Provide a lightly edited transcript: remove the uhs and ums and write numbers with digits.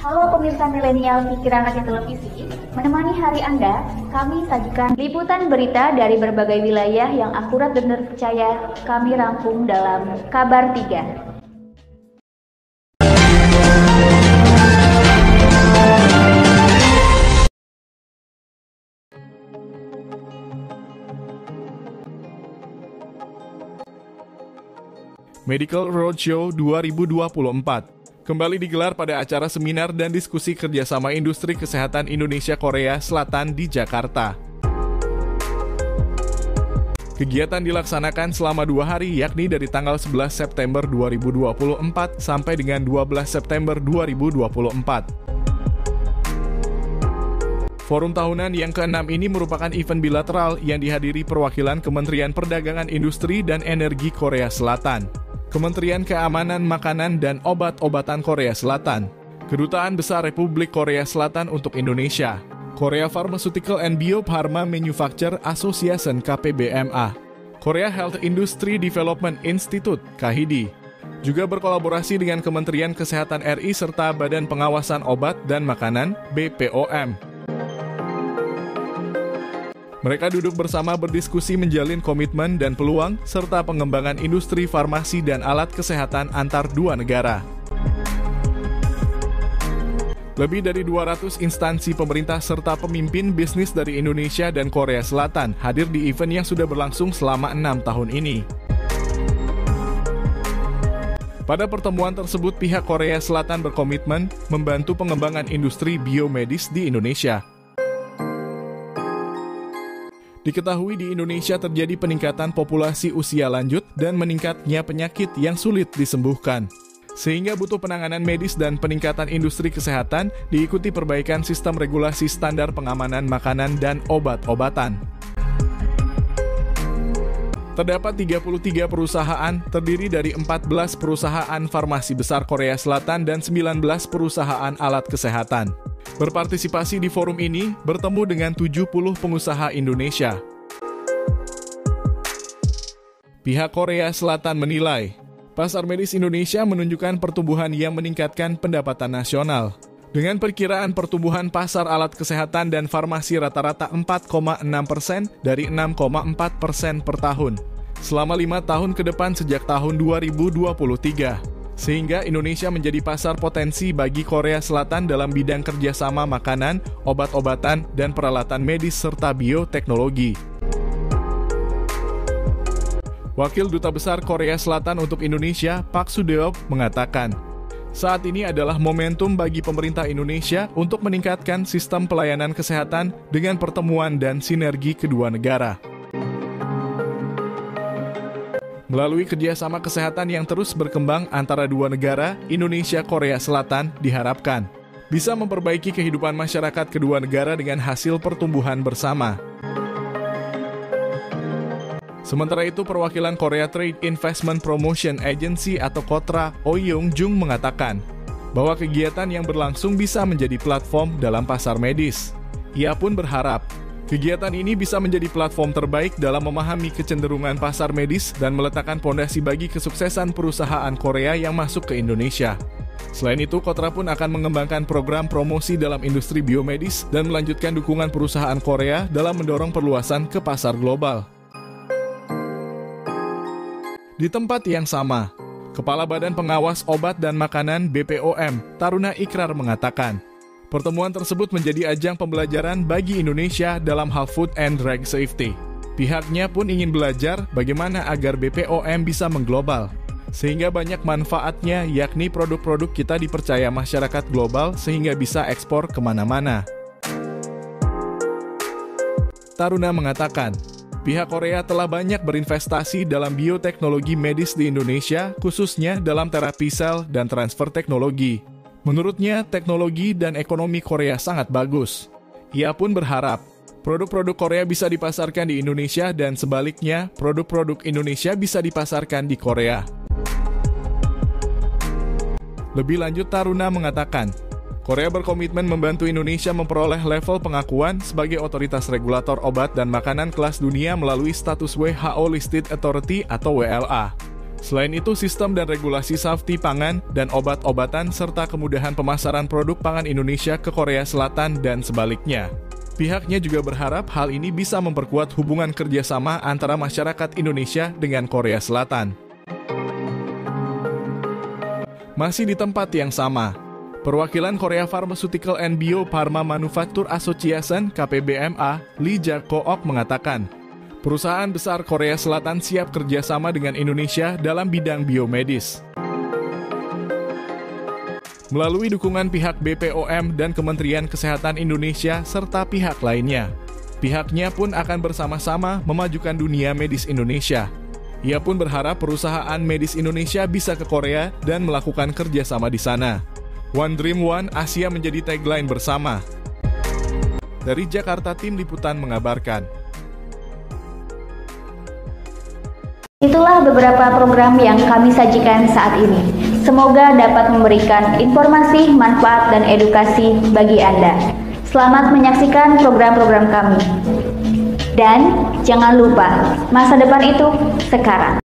Halo pemirsa milenial pikiran rakyat televisi, menemani hari Anda, kami sajikan liputan berita dari berbagai wilayah yang akurat dan terpercaya kami rangkum dalam Kabar 3. Medical Roadshow 2024 kembali digelar pada acara seminar dan diskusi kerjasama industri kesehatan Indonesia-Korea Selatan di Jakarta. Kegiatan dilaksanakan selama 2 hari, yakni dari tanggal 11 September 2024 sampai dengan 12 September 2024. Forum tahunan yang ke-6 ini merupakan event bilateral yang dihadiri perwakilan Kementerian Perdagangan Industri dan Energi Korea Selatan, Kementerian Keamanan Makanan dan Obat-obatan Korea Selatan, Kedutaan Besar Republik Korea Selatan untuk Indonesia, Korea Pharmaceutical and Biopharma Manufacture Association KPBMA, Korea Health Industry Development Institute KHIDI, juga berkolaborasi dengan Kementerian Kesehatan RI serta Badan Pengawasan Obat dan Makanan BPOM. Mereka duduk bersama berdiskusi menjalin komitmen dan peluang serta pengembangan industri farmasi dan alat kesehatan antar dua negara. Lebih dari 200 instansi pemerintah serta pemimpin bisnis dari Indonesia dan Korea Selatan hadir di event yang sudah berlangsung selama 6 tahun ini. Pada pertemuan tersebut, pihak Korea Selatan berkomitmen membantu pengembangan industri biomedis di Indonesia. Diketahui di Indonesia terjadi peningkatan populasi usia lanjut dan meningkatnya penyakit yang sulit disembuhkan. Sehingga butuh penanganan medis dan peningkatan industri kesehatan diikuti perbaikan sistem regulasi standar pengamanan makanan dan obat-obatan. Terdapat 33 perusahaan terdiri dari 14 perusahaan farmasi besar Korea Selatan dan 19 perusahaan alat kesehatan. Berpartisipasi di forum ini bertemu dengan 70 pengusaha Indonesia. Pihak Korea Selatan menilai, pasar medis Indonesia menunjukkan pertumbuhan yang meningkatkan pendapatan nasional. Dengan perkiraan pertumbuhan pasar alat kesehatan dan farmasi rata-rata 4,6% dari 6,4% per tahun selama 5 tahun ke depan sejak tahun 2023. Sehingga Indonesia menjadi pasar potensi bagi Korea Selatan dalam bidang kerjasama makanan, obat-obatan, dan peralatan medis serta bioteknologi. Wakil Duta Besar Korea Selatan untuk Indonesia, Pak Sudeop, mengatakan, saat ini adalah momentum bagi pemerintah Indonesia untuk meningkatkan sistem pelayanan kesehatan dengan pertemuan dan sinergi kedua negara. Melalui kerjasama kesehatan yang terus berkembang antara dua negara, Indonesia-Korea Selatan diharapkan bisa memperbaiki kehidupan masyarakat kedua negara dengan hasil pertumbuhan bersama. Sementara itu, perwakilan Korea Trade Investment Promotion Agency atau KOTRA, Oh Young-jung mengatakan bahwa kegiatan yang berlangsung bisa menjadi platform dalam pasar medis. Ia pun berharap kegiatan ini bisa menjadi platform terbaik dalam memahami kecenderungan pasar medis dan meletakkan fondasi bagi kesuksesan perusahaan Korea yang masuk ke Indonesia. Selain itu, KOTRA pun akan mengembangkan program promosi dalam industri biomedis dan melanjutkan dukungan perusahaan Korea dalam mendorong perluasan ke pasar global. Di tempat yang sama, Kepala Badan Pengawas Obat dan Makanan BPOM, Taruna Ikrar mengatakan, pertemuan tersebut menjadi ajang pembelajaran bagi Indonesia dalam hal food and drug safety. Pihaknya pun ingin belajar bagaimana agar BPOM bisa mengglobal, sehingga banyak manfaatnya yakni produk-produk kita dipercaya masyarakat global sehingga bisa ekspor kemana-mana. Taruna mengatakan, pihak Korea telah banyak berinvestasi dalam bioteknologi medis di Indonesia, khususnya dalam terapi sel dan transfer teknologi. Menurutnya, teknologi dan ekonomi Korea sangat bagus. Ia pun berharap produk-produk Korea bisa dipasarkan di Indonesia dan sebaliknya, produk-produk Indonesia bisa dipasarkan di Korea. Lebih lanjut, Taruna mengatakan, Korea berkomitmen membantu Indonesia memperoleh level pengakuan sebagai otoritas regulator obat dan makanan kelas dunia melalui status WHO Listed Authority atau WLA. Selain itu, sistem dan regulasi safety pangan dan obat-obatan serta kemudahan pemasaran produk pangan Indonesia ke Korea Selatan dan sebaliknya. Pihaknya juga berharap hal ini bisa memperkuat hubungan kerjasama antara masyarakat Indonesia dengan Korea Selatan. Masih di tempat yang sama, perwakilan Korea Pharmaceutical and Bio-Pharma Manufacture Association (KPBMA), Lee Ja-kook mengatakan, perusahaan besar Korea Selatan siap kerjasama dengan Indonesia dalam bidang biomedis. Melalui dukungan pihak BPOM dan Kementerian Kesehatan Indonesia serta pihak lainnya, pihaknya pun akan bersama-sama memajukan dunia medis Indonesia. Ia pun berharap perusahaan medis Indonesia bisa ke Korea dan melakukan kerjasama di sana. One Dream One Asia menjadi tagline bersama. Dari Jakarta, Tim Liputan mengabarkan. Itulah beberapa program yang kami sajikan saat ini. Semoga dapat memberikan informasi, manfaat, dan edukasi bagi Anda. Selamat menyaksikan program-program kami. Dan jangan lupa, masa depan itu sekarang.